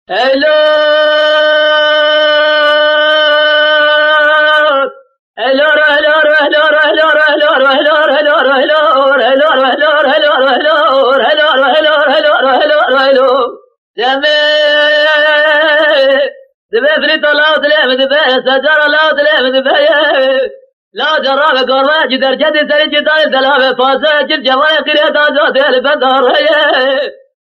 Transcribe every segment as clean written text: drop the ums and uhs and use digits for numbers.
هلا هلا هلا هلا هلا هلا هلا هلا هلا دبي فريد لا تلعب دبي سجارة لا تلعب دبي لا جرى بقرة جدر جدي سري جدار دلاب فاسا جل جواي قرية جات البندر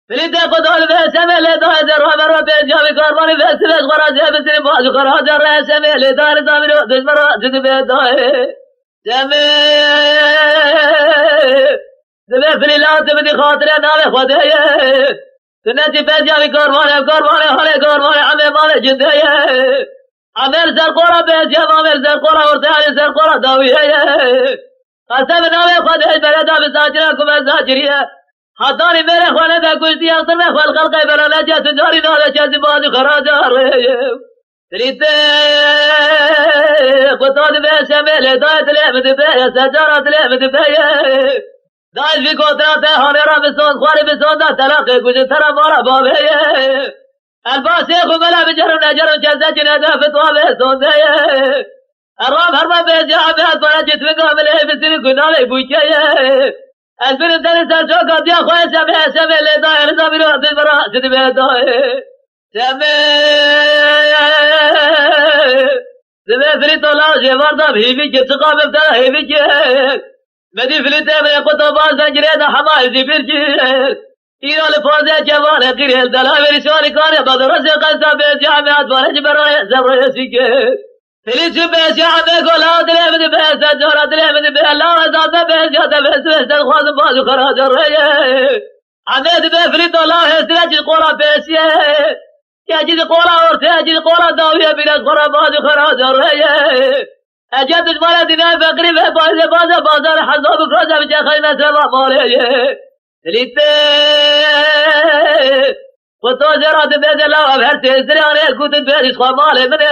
فريد قدر بسمة لدار درهم ربي جابي كارماني بس غرا جاب سري باج غرا جرى سمة لدار دامرو دشمرا جدبي داي دبي فريد لا تبدي خاطر نام خداي تنادي بيجي كارماني هالي كارماني عمي مالي جدي عمر زرقورة بيجي عمر زرقورة ورتاعي زرقورة داوية قسم نامي خداي بلدا بساجرة كما ساجرية حطاني میرے خوانے دا کشتی اختر میں خلق خلقی بلانا جا سجاری نالا چاسی بازی خراجا رہے تریتے قطاد بے شمیلے دایت لیمد بے سجارت لیمد بے دایت بھی کوترا تے ہانے را بسون خواری بسون دا تلاقی کچھ ترہ مارا بابے الباسی خملا بجرم نجرم چیزا جنہ دا فتوا بے سون دے الرام ہرما بے جا بے اتوانا جتوی کاملے بسری کنالے بوچے البنت دني سالجوكا ديا خويا سمي لداي رزامي روح بالبراء جدي بيداي سمي فريتو لاجي مرضى بهيبيك تقام بدا هيبيك مدي فريتو من قطبان زنجرين حماي دي بيرجي إيرا لفوزي جواني قريل دلاوي رسواني كاني بدرسي قلتا بيجامعات وارج براي زبري سيكي فليس بيسي عمي قولا دليم بيسي جورا دليم بيسي لا وزاد بيسي بيسي الخواز بازو خراج الرئي عمي بيفريد الله يسرج القورا بيسي يجد قورا ورثي يجد قورا داوية بيرس قورا بازو خراج الرئي اجد جمالة دنيا فقري بيسي بازار حزاب كروجا بيجي خيمة سبا مالي فليت قطو جرات بيسي لا وفرتي سرياني كنت بيسي خوا مالي منك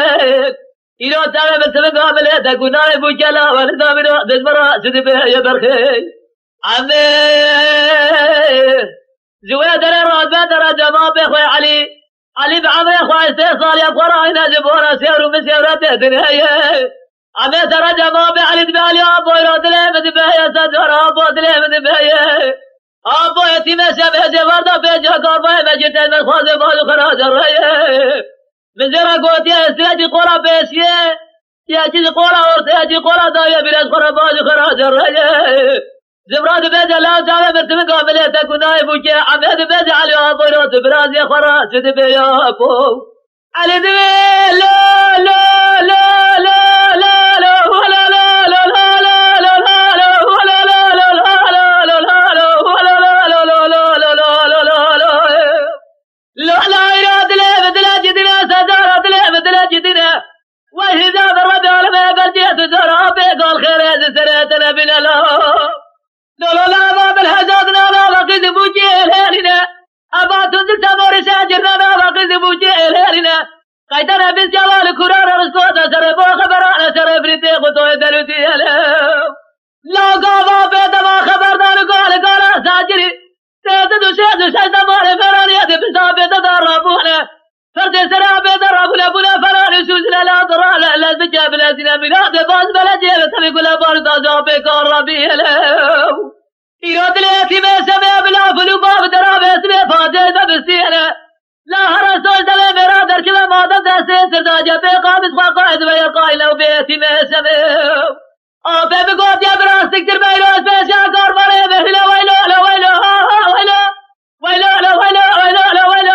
إيرو تعالى بسمك عملية تكوناي بوكلا ولدامنا دجمرا سدبه يبرخي عمي زوية دري رادبه درى جماعة بخوي علي بعمي خواه استيصال يبقرا هنا جبورا سيرو مسيورته دنيا عمي درى جماعة بعلي دبالي أبو يرادلي مدبه يسجر أبو دلي مدبه أبو يتيمة شبه جبارده بيجا كاربه مجيته من خوازي بالو خراج الرئي من زرا قوتي استياجي قرى بيسيه ياجي قرى ورتياجي قرى دايا بلاش قرى باجي خراج الرجاء زبراد بيجا لا جاوه مرتبه قابلية تكوناي بوكي عميد بيجا علي وابويرات برازي خراج دبي يا أبو علي دبي لا لا لا لا لا لا ولا لا لا لا لا لا لا ولا لا لا لا لا لا لا ولا لا لا لا لا لا لا لا لا لا يراد لي بدلا جدنا سجارة لي بدلا جدنا وإذا ضرب على ما بلجيت جرابي قال خير هذه سريتنا بنا لا باب الحجازنا لا بقيد بوجي الهالنا أبا تنزل تمور ساجرنا لا بقيد بوجي الهالنا قيدنا بالجوال كرار رسكوتا سربو خبرانا سربريتي قطوي دلوتي لا قابا بيدما خبردار قال ساجري تهددو شيخ شجد مالي فراني يدي بسابي تدربونا فرد سرابي دربونا بنا فراني سوزنا لا ضرا لا بجاب لازنا بلاد باز بلجي بسبي كل باردا جابي كاربي هلو إيراد ليتي بسمي بلا فلو باب درابي اسمي فاجي دبستينا لا هرسوش دلي مرا دركبه مادا دسي سرداجة بقابس خواقائد ويقاي لو بيتي بسمي آبه بگوت یا براستک در بیروز پیشا کار باره بهلا ویلو ویلو ویلو ویلو ویلو ویلو ویلو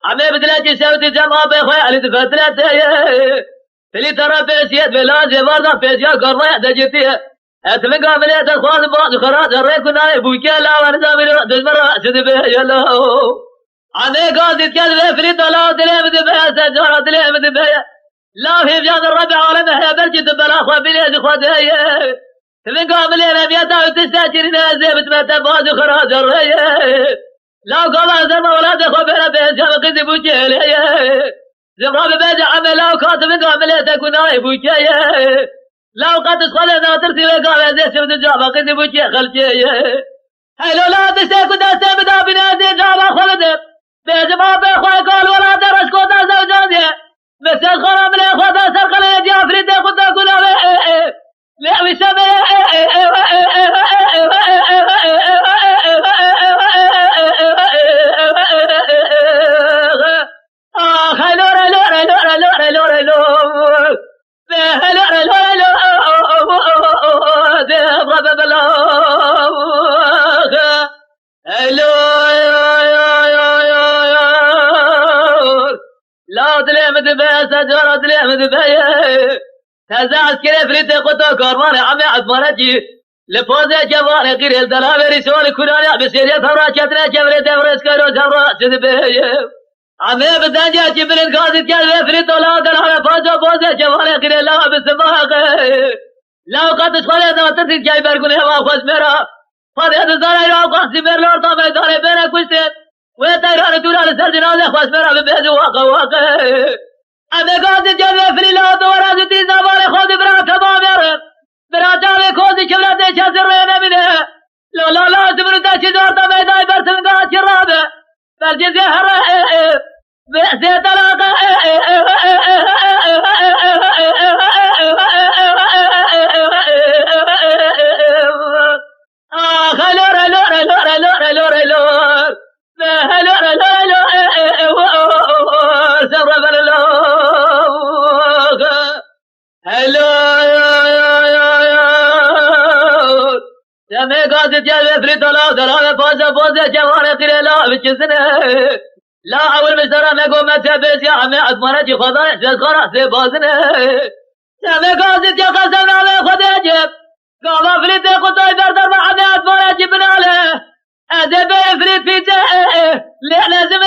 عمي بدلاتي سوتي جمع بخوي علي دفتلاتي فلي ترى بيسيت بلازي برضه بيسيا قرضي دجتي اتمنى قابلية اخوان بعض خراج الريكونا يبوكي لا ورزامي دجمرا سدبه يلو عمي قاضي تكذب فلي طلعت لي بدبه سجارت لي بدبه لا في بجاد الربع ولا محيا برجد بلا اخوة بليد اخوة من قابل انا بيتا وتستاجر نازي بتمتى باز خراج الريه لا قال زرما ولا دخل بلا بيت جاب قد بوجيه زمرا ببيت عمل لا كاتب من قابل تكون بوجيه لا قد خلنا ترتي قال زي سبت جاب قد بوجيه خلجيه هلو لا تستيقظ دستي بدا بنادي جاب خلد بيت ما بخوي قال ولا درس كوتا زوجاني مثل خرام لي خدا سرقل جافري تاخذ تقول لا وسبب تزعل كيف ريت قطع كرمان عمي عثمانتي لفوزة جوار غير الدلال رسول كلنا بسيرة ثورة شتنا جبرت فرس كرو ثورة جذبه عمي بدنجا جبرت قاضي كذا فريت ولا دلال فوزة جوار غير الله بسماق لا قد خلنا ناتي جاي بركون هوا خوش مرا فاضي الزارة يا قاسي مرلور طبعا دار بينا كوشت ويتيران دولار سرجنا خوش مرا ببيزو واقع أنا قاعد جاب في الله دورة جديد نبالي خود برا تمام يا برا جاب خود شغلة شاطر رينا منه لا تبرد شجار تبعي داي برسم قاعد شرابه برجز هرا بأسي طلاقة لا أول مشترى مقوم تبس يا عمي عثمانة خضايا شكرا سيبازنه سامي قاصد يا قسمنا من خديجب قام أفريد قطاي بردر مع عمي عثمانة جبنا له أدب أفريد في جاء لازم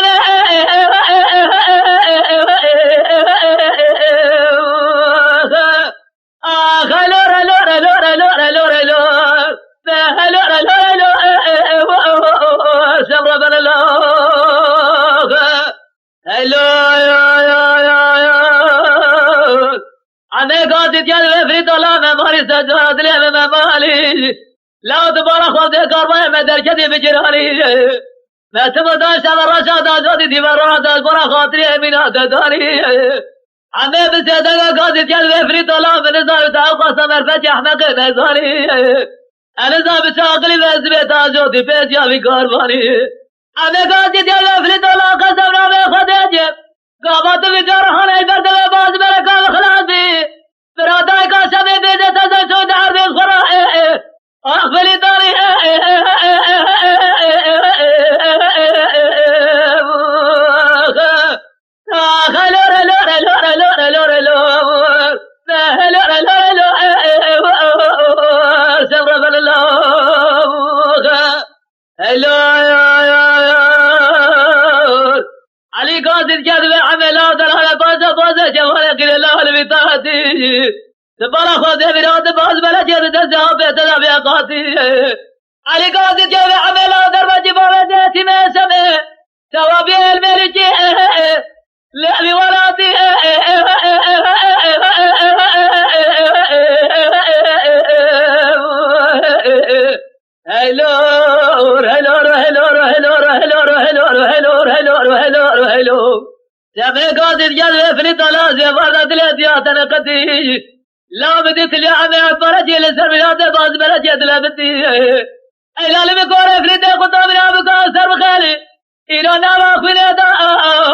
لا تبارك خود کارمای مدرکتی بجرانی ما تمدان شب رشاد آزادی دیواران داد برا خاطری امینات داری عمه بسیدگا قاضی جل وفری طلا بنظار تاوقا سمر احمق نظاری انظام شاقلی وزبیت آجودی پیش یاوی کارمانی عمه قاضی جل وفری طلا قسم نامه خدیجب قامت بجرحانه بردل باز برکا خلاصی برادای کاشمی بیده تزن شود عربی خرائه أقبل داري علي قاصد كذب عملات على بازا جوال قل الله البطاقة تبارك خود براد باز بلا جد جواب تدا بیا قاضی علی قاضی جو عمل در وجب ذاتی ما سمع ثواب الملك لعب ولادي هلو جمع قاضي جل في طلاز يا فرد الاتيات انا قدي لا بديت لي عمي عبرتي لسربيات باز بلجت لا بدي اي لا لم يكون فريد قطاب يا بكا سر بخالي إلى نار أخونا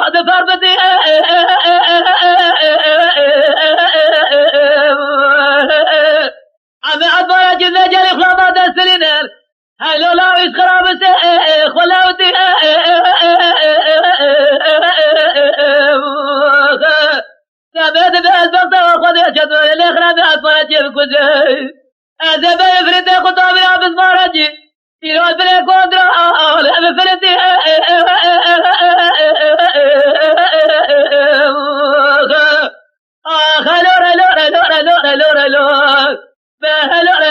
دفر بدي عمي عبرة جزء جري خلابات السلينر هلو لا إسخراب السيخ ولا ودي سمعت بأسبقت وخذ يشد الإخرام أكبر جيب كجي أزب يفرد خطاب يا بسمارجي إلى الفريق كودرا لأب فريدي بهلا